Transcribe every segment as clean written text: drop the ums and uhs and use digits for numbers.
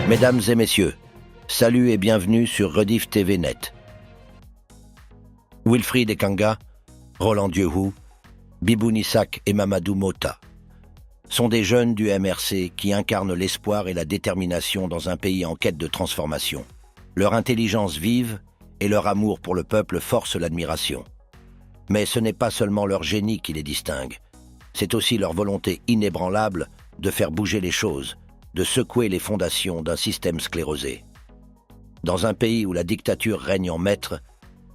Mesdames et messieurs, salut et bienvenue sur Rediff TV Net. Wilfried Ekanga, Roland Dieuhou, Bibou Nissak et Mamadou Mota sont des jeunes du MRC qui incarnent l'espoir et la détermination dans un pays en quête de transformation. Leur intelligence vive et leur amour pour le peuple forcent l'admiration. Mais ce n'est pas seulement leur génie qui les distingue, c'est aussi leur volonté inébranlable de faire bouger les choses, de secouer les fondations d'un système sclérosé. Dans un pays où la dictature règne en maître,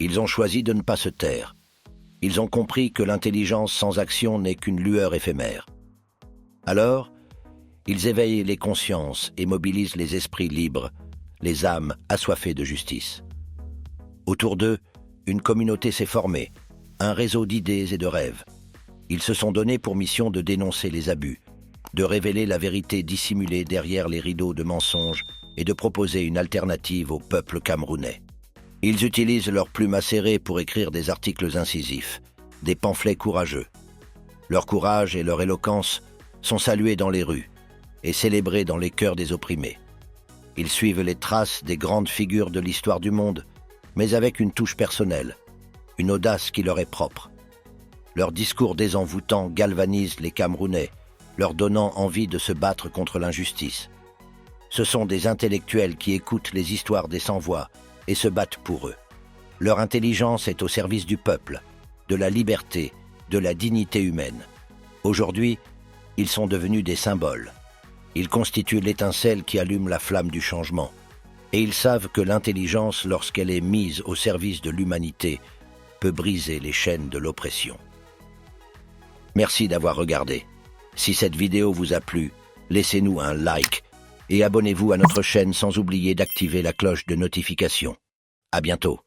ils ont choisi de ne pas se taire. Ils ont compris que l'intelligence sans action n'est qu'une lueur éphémère. Alors, ils éveillent les consciences et mobilisent les esprits libres, les âmes assoiffées de justice. Autour d'eux, une communauté s'est formée, un réseau d'idées et de rêves. Ils se sont donnés pour mission de dénoncer les abus, de révéler la vérité dissimulée derrière les rideaux de mensonges et de proposer une alternative au peuple camerounais. Ils utilisent leur plume acérée pour écrire des articles incisifs, des pamphlets courageux. Leur courage et leur éloquence sont salués dans les rues et célébrés dans les cœurs des opprimés. Ils suivent les traces des grandes figures de l'histoire du monde, mais avec une touche personnelle, une audace qui leur est propre. Leurs discours désenvoûtants galvanisent les Camerounais, leur donnant envie de se battre contre l'injustice. Ce sont des intellectuels qui écoutent les histoires des sans-voix et se battent pour eux. Leur intelligence est au service du peuple, de la liberté, de la dignité humaine. Aujourd'hui, ils sont devenus des symboles. Ils constituent l'étincelle qui allume la flamme du changement. Et ils savent que l'intelligence, lorsqu'elle est mise au service de l'humanité, peut briser les chaînes de l'oppression. Merci d'avoir regardé. Si cette vidéo vous a plu, laissez-nous un like et abonnez-vous à notre chaîne sans oublier d'activer la cloche de notification. À bientôt.